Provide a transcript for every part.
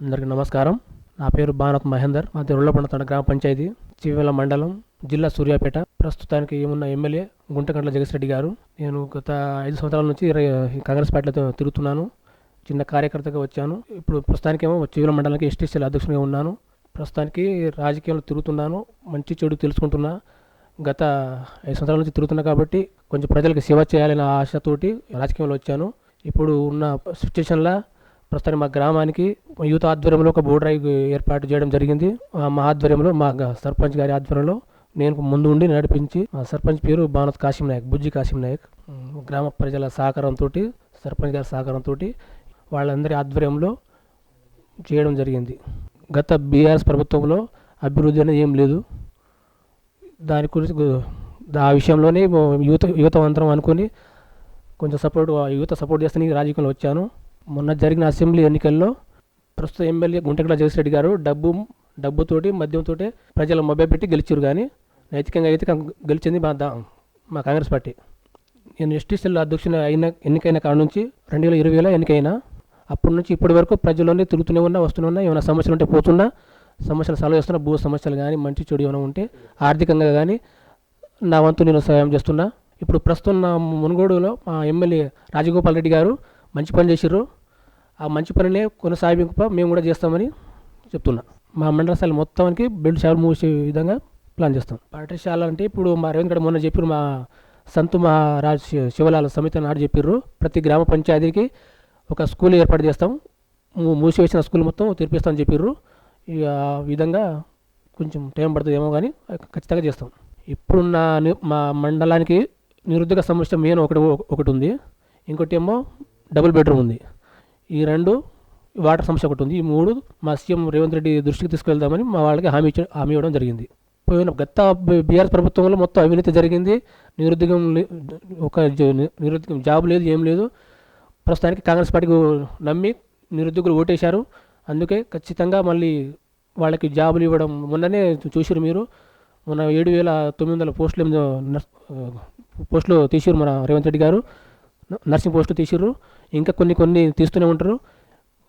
అందరికీ నమస్కారం. నా పేరు భానత్ మహేందర్. మాది రొల్లపండ తండ గ్రామ పంచాయతీ, చివేల మండలం, జిల్లా సూర్యాపేట. ప్రస్తుతానికి ఏమున్న ఎమ్మెల్యే గుంటకండ్ల జగశ్రెడ్డి గారు. నేను గత 5 సంవత్సరాల నుంచి కాంగ్రెస్ పార్టీలో తిరుగుతున్నాను. చిన్న కార్యకర్తగా వచ్చాను. ఇప్పుడు ప్రస్తుతానికేమో చివేల మండలానికి ఎస్టీసీల అధ్యక్షునిగా ఉన్నాను. ప్రస్తుతానికి రాజకీయాల్లో తిరుగుతున్నాను. మంచి చెడు తెలుసుకుంటున్నా. గత 5 సంవత్సరాల నుంచి తిరుగుతున్నా కాబట్టి కొంచెం ప్రజలకు సేవ చేయాలనే ఆశతోటి రాజకీయంలో వచ్చాను. ఇప్పుడు ఉన్న సిచ్యువేషన్లో ప్రస్తుతానికి మా గ్రామానికి యూత్ ఆధ్వర్యంలో ఒక బోట్ డ్రైవ్ ఏర్పాటు చేయడం జరిగింది. మా ఆధ్వర్యంలో, మా సర్పంచ్ గారి ఆధ్వర్యంలో నేను ముందు ఉండి నడిపించి, మా సర్పంచ్ పేరు భానత్ కాశీం నాయక్, బుజ్జి కాశీం నాయక్. గ్రామ ప్రజల సహకారంతో, సర్పంచ్ గారి సహకారంతో వాళ్ళందరి ఆధ్వర్యంలో చేయడం జరిగింది. గత బీఆర్ఎస్ ప్రభుత్వంలో అభివృద్ధి అనేది ఏం లేదు. దాని గురించి ఆ విషయంలోనే యువత అందరం అనుకొని కొంచెం యువత సపోర్ట్ చేస్తే రాజకీయంలో వచ్చాను. మొన్న జరిగిన అసెంబ్లీ ఎన్నికల్లో ప్రస్తుత ఎమ్మెల్యే గుంటకండ్ల జగశ్రెడ్డి గారు డబ్బుతోటి, మద్యంతో ప్రజల మొబైల్ పెట్టి గెలిచారు. కానీ నైతికంగా అయితే గెలిచింది మా కాంగ్రెస్ పార్టీ. నేను ఎస్టీసీల అధ్యక్షుని ఎన్నికైన కాడ నుంచి 2020లో ఎన్నికైనా అప్పటి నుంచి ఇప్పటి వరకు ప్రజల్లోనే తిరుగుతూనే వస్తూనే ఉన్నా. ఏమైనా సమస్యలు ఉంటే పోతున్నా, సమస్యలు సాల్వ్ చేస్తున్నా. భూ సమస్యలు కానీ, మంచి చెడు ఏమైనా ఉంటే ఆర్థికంగా కానీ నా వంతు నేను సహాయం చేస్తున్నా. ఇప్పుడు ప్రస్తుతం నా మునుగోడులో మా ఎమ్మెల్యే రాజగోపాల్ రెడ్డి గారు మంచి పని చేసిర్రు. ఆ మంచి పనినే కొనసాగింప మేము కూడా చేస్తామని చెప్తున్నా. మా మండల స్థాయి మొత్తానికి బెల్ట్ షాపులు మూసే విధంగా ప్లాన్ చేస్తాం. పాఠశాల అంటే ఇప్పుడు మా రేవంత్ గడ మొన్న చెప్పారు, మా సంతు మహారాజ్ శివలాల సమితి నాడు చెప్పారు, ప్రతి గ్రామ పంచాయతీకి ఒక స్కూల్ ఏర్పాటు చేస్తాం, మూసివేసిన స్కూల్ మొత్తం తెరిపిస్తామని చెప్పారు. ఆ విధంగా కొంచెం టైం పడుతుందేమో కానీ ఖచ్చితంగా చేస్తాం. ఇప్పుడున్న మా మండలానికి నిరుద్యోగ సమస్య మెయిన్ ఒకటి ఉంది. ఇంకోటి ఏమో డబుల్ బెడ్రూమ్ ఉంది. ఈ 2 వాటర్ సమస్య ఒకటి ఉంది. ఈ 3 మా సీఎం రేవంత్ రెడ్డి దృష్టికి తీసుకెళ్దామని మా వాళ్ళకి హామీ ఇవ్వడం జరిగింది. పోయిన గత బీఆర్ఎస్ ప్రభుత్వంలో మొత్తం అవినీతి జరిగింది. నిరుద్యోగం జాబ్ లేదు, ఏం లేదు. ప్రస్తుతానికి కాంగ్రెస్ పార్టీకి నమ్మి నిరుద్యోగులు ఓటేశారు. అందుకే ఖచ్చితంగా మళ్ళీ వాళ్ళకి జాబులు ఇవ్వడం. మొన్ననే చూసారు మీరు, మొన్న 7,900 పోస్టులు తీసిరు మన రేవంత్ రెడ్డి గారు. నర్సింగ్ పోస్టులు తీసిర్రు. ఇంకా కొన్ని తీస్తూనే ఉంటారు.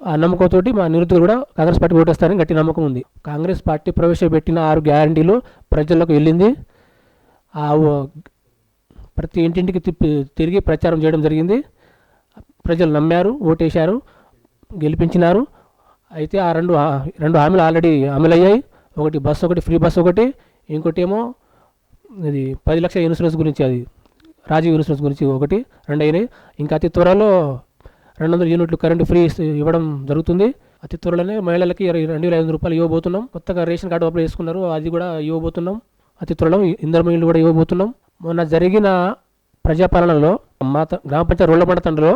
ఆ నమ్మకంతో మా నిరుద్యోగులు కూడా కాంగ్రెస్ పార్టీ ఓటేస్తారని గట్టి నమ్మకం ఉంది. కాంగ్రెస్ పార్టీ ప్రవేశపెట్టిన 6 గ్యారంటీలు ప్రజలకు వెళ్ళింది. ప్రతి ఇంటింటికి తిరిగి ప్రచారం చేయడం జరిగింది. ప్రజలు నమ్మారు, ఓటేశారు, గెలిపించినారు. అయితే ఆ రెండు హామీలు ఆల్రెడీ అమలయ్యాయి. ఒకటి బస్సు, ఒకటి ఫ్రీ బస్సు, ఒకటి ఇంకోటి ఏమో ఇది 10 లక్షల ఇన్సూరెన్స్ గురించి, అది రాజీవ్ ఇన్సూరెన్స్ గురించి ఒకటి, 2 అయినాయి. ఇంకా అతి త్వరలో 200 యూనిట్లు కరెంటు ఫ్రీ ఇవ్వడం జరుగుతుంది. అతి త్వరలోనే మహిళలకి 2,500 రూపాయలు ఇవ్వబోతున్నాం. కొత్తగా రేషన్ కార్డు అప్లై చేసుకున్నారు, అది కూడా ఇవ్వబోతున్నాం. అతి త్వరలో ఇంధన ఇల్లు కూడా ఇవ్వబోతున్నాం. మొన్న జరిగిన ప్రజాపాలనలో మా గ్రామ పంచాయతీ రొల్లపండ తండలో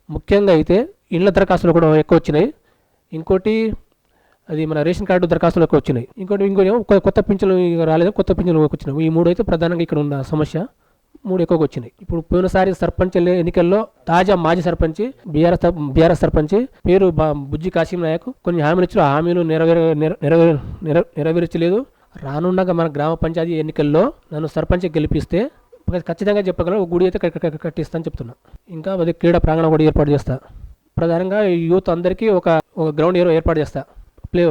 ముఖ్యంగా అయితే ఇళ్ల దరఖాస్తులు కూడా ఎక్కువ వచ్చినాయి. ఇంకోటి అది మన రేషన్ కార్డు దరఖాస్తులు ఎక్కువ వచ్చినాయి. ఇంకోటి కొత్త పింఛన్లు రాలేదు, కొత్త పింఛన్లు వచ్చినాయి. ఈ 3 అయితే ప్రధానంగా ఇక్కడ ఉన్న సమస్య. 3 ఎక్కువగా వచ్చినాయి. ఇప్పుడు పోయినసారి సర్పంచ్ ఎన్నికల్లో తాజా మాజీ సర్పంచ్, బీఆర్ఎస్ సర్పంచ్ పేరు బుజ్జి కాశీం నాయక్ కొన్ని హామీలు ఇచ్చారు. ఆ హామీలు నెరవేర్చలేదు. రానుండగా మన గ్రామ పంచాయతీ ఎన్నికల్లో నన్ను సర్పంచ్ గెలిపిస్తే ఖచ్చితంగా చెప్పగలను, ఒక గుడి అయితే కట్టిస్తాను చెప్తున్నా. ఇంకా అది క్రీడా ప్రాంగణం కూడా ఏర్పాటు చేస్తా. ప్రధానంగా యూత్ అందరికీ ఒక గ్రౌండ్ ఏర్పాటు చేస్తా, ప్లే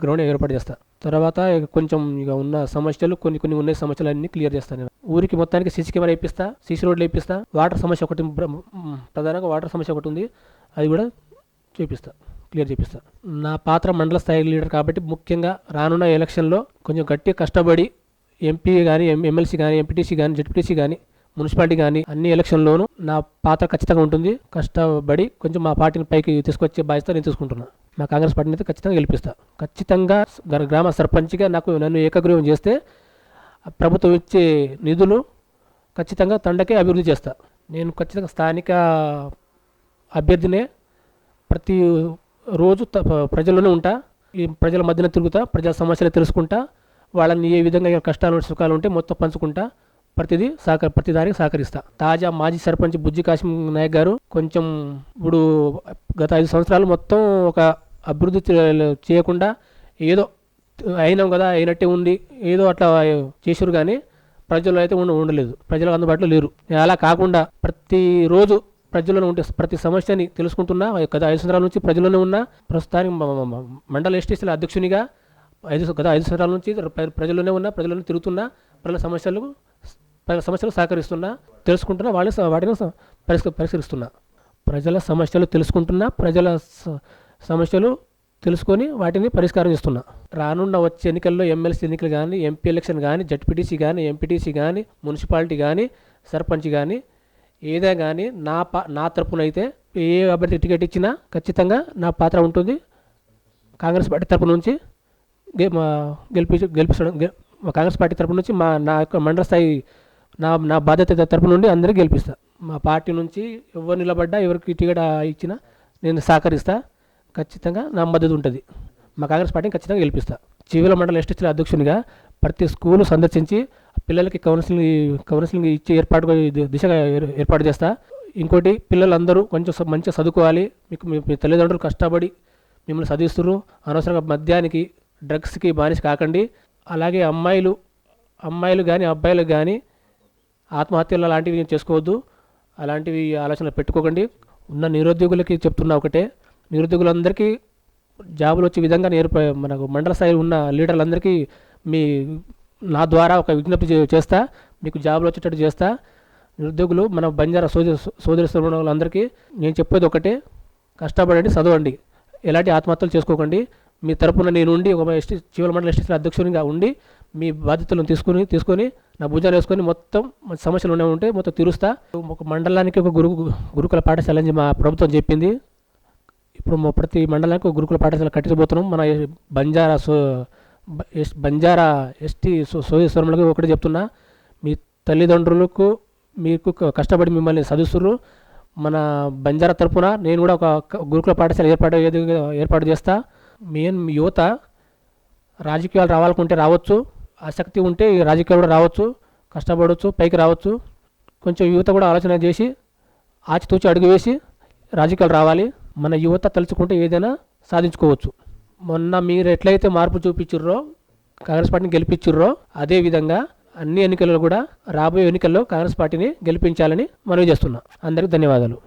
గ్రౌండ్ ఏర్పాటు చేస్తా. తర్వాత కొంచెం ఇక ఉన్న సమస్యలు కొన్ని ఉన్న సమస్యలు అన్ని క్లియర్ చేస్తాను. నేను ఊరికి మొత్తానికి సీసీ కెమెరా ఇప్పిస్తా, సీసీ రోడ్లు ఇప్పిస్తా. వాటర్ సమస్య ఒకటి, ప్రధానంగా వాటర్ సమస్య ఒకటి ఉంది, అది కూడా క్లియర్ చేపిస్తా. నా పాత్ర మండల స్థాయి లీడర్ కాబట్టి ముఖ్యంగా రానున్న ఎలక్షన్లో కొంచెం గట్టి కష్టపడి ఎంపీ కానీ, ఎమ్మెల్సీ కానీ, ఎంపీటీసీ కానీ, జెడ్పీటీసీ కానీ, మున్సిపాలిటీ కానీ అన్ని ఎలక్షన్లోనూ నా పాత్ర ఖచ్చితంగా ఉంటుంది. కష్టపడి కొంచెం మా పార్టీని పైకి తీసుకొచ్చే బాధ్యత నేను తీసుకుంటున్నా. మా కాంగ్రెస్ పార్టీని అయితే ఖచ్చితంగా గెలిపిస్తా. ఖచ్చితంగా గ్రామ సర్పంచ్గా నన్ను ఏకగ్రీవం చేస్తే ప్రభుత్వం ఇచ్చే నిధులు ఖచ్చితంగా తండకే అభివృద్ధి చేస్తా. నేను ఖచ్చితంగా స్థానిక అభ్యర్థినే, ప్రతి రోజు ప్రజల్లోనే ఉంటా, ఈ ప్రజల మధ్యన తిరుగుతా, ప్రజల సమస్యలు తెలుసుకుంటా, వాళ్ళని ఏ విధంగా కష్టాలు సుఖాలు ఉంటే మొత్తం పంచుకుంటా, ప్రతిదానికి సహకరిస్తా. తాజా మాజీ సర్పంచ్ బుజ్జి కాశీం నాయక్ గారు కొంచెం ఇప్పుడు గత 5 సంవత్సరాలు మొత్తం ఒక అభివృద్ధి చేయకుండా ఏదో అయినాం కదా, అయినట్టే ఉండి ఏదో అట్లా చేసారు. కానీ ప్రజలు అయితే ఉండలేదు, ప్రజలకు అందుబాటులో లేరు. అలా కాకుండా ప్రతిరోజు ప్రజల్లో ఉంటే ప్రతి సమస్యని తెలుసుకుంటున్నా. గత 5 సంవత్సరాల నుంచి ప్రజల్లోనే ఉన్నా. ప్రస్తుతానికి మండల ఎస్టీసీల అధ్యక్షునిగా గత 5 సంవత్సరాల నుంచి ప్రజల్లోనే ఉన్నా, ప్రజల్లోనే తిరుగుతున్నా. ప్రజల సమస్యలు సహకరిస్తున్నా, తెలుసుకుంటున్నా, వాటిని పరిష్కరిస్తున్నా. ప్రజల సమస్యలు తెలుసుకుంటున్నా, ప్రజల సమస్యలు తెలుసుకొని వాటిని పరిష్కారం చేస్తున్నా. రానున్న వచ్చే ఎన్నికల్లో ఎమ్మెల్సీ ఎన్నికలు కానీ, ఎంపీ ఎలక్షన్ కానీ, జడ్పీటీసీ కానీ, ఎంపీటీసీ కానీ, మున్సిపాలిటీ కానీ, సర్పంచ్ కానీ, ఏదైనా కానీ నా తరపున అయితే ఏ అభ్యర్థి టికెట్ ఇచ్చినా ఖచ్చితంగా నా పాత్ర ఉంటుంది. కాంగ్రెస్ పార్టీ తరపు నుంచి గెలిపించడం, కాంగ్రెస్ పార్టీ తరపు నుంచి నా యొక్క మండల స్థాయి నా బాధ్యత తరపు నుండి అందరికీ గెలిపిస్తా. మా పార్టీ నుంచి ఎవరు నిలబడ్డా, ఎవరికి టికెట్ ఇచ్చినా నేను సహకరిస్తా. ఖచ్చితంగా నా మద్దతు ఉంటుంది. మా కాంగ్రెస్ పార్టీని ఖచ్చితంగా గెలిపిస్తా. చివిల మండల ఎస్టీసీల అధ్యక్షునిగా ప్రతి స్కూలు సందర్శించి పిల్లలకి కౌన్సిలింగ్ ఇచ్చే దిశగా ఏర్పాటు చేస్తా. ఇంకోటి, పిల్లలందరూ కొంచెం మంచిగా చదువుకోవాలి. మీ తల్లిదండ్రులు కష్టపడి మిమ్మల్ని చదివిస్తున్నారు. అనవసరంగా మద్యానికి, డ్రగ్స్కి బానిస కాకండి. అలాగే అమ్మాయిలు కానీ అబ్బాయిలు కానీ ఆత్మహత్యలు అలాంటివి చేసుకోవద్దు. అలాంటివి ఆలోచనలు పెట్టుకోకండి. ఉన్న నిరుద్యోగులకి చెప్తున్నా ఒకటే, నిరుద్యోగులందరికీ జాబులు వచ్చే విధంగా మనకు మండల స్థాయి ఉన్న లీడర్లందరికీ నా ద్వారా ఒక విజ్ఞప్తి చేస్తా. మీకు జాబులు వచ్చేటట్టు చేస్తా. నిరుద్యోగులు మన బంజారా సోదరి వాళ్ళందరికీ నేను చెప్పేది ఒకటే, కష్టపడండి, చదవండి, ఎలాంటి ఆత్మహత్యలు చేసుకోకండి. మీ తరపున నేను ఉండి ఒక చివరి మండల ఎస్టీసీల అధ్యక్షునిగా ఉండి మీ బాధ్యతలను తీసుకొని నా భుజాలు వేసుకొని మొత్తం సమస్యలు ఉంటే మొత్తం తీరుస్తా. ఒక మండలానికి ఒక గురుకుల పాఠశాల మా ప్రభుత్వం చెప్పింది. ఇప్పుడు ప్రతి మండలానికి ఒక గురుకుల పాఠశాల కట్టించబోతున్నాం. మన బంజారా ఎస్టీ సోదరులకు ఒకటే చెప్తున్నా, మీ తల్లిదండ్రులకు మీకు కష్టపడి మిమ్మల్ని చదివిస్తున్నారు. మన బంజారా తరపున నేను కూడా ఒక గురుకుల పాఠశాల ఏర్పాటు చేస్తా. మీ యువత రాజకీయాలు రావాలనుకుంటే రావచ్చు, ఆసక్తి ఉంటే రాజకీయాలు కూడా రావచ్చు, కష్టపడవచ్చు, పైకి రావచ్చు. కొంచెం యువత కూడా ఆలోచన చేసి ఆచితూచి అడుగు వేసి రాజకీయాలు రావాలి. మన యువత తలుచుకుంటే ఏదైనా సాధించుకోవచ్చు. మొన్న మీరు ఎట్లయితే మార్పు చూపించుర్రో, కాంగ్రెస్ పార్టీని గెలిపించుర్రో, అదేవిధంగా అన్ని ఎన్నికల్లో కూడా రాబోయే ఎన్నికల్లో కాంగ్రెస్ పార్టీని గెలిపించాలని మనవి చేస్తున్నా. అందరికీ ధన్యవాదాలు.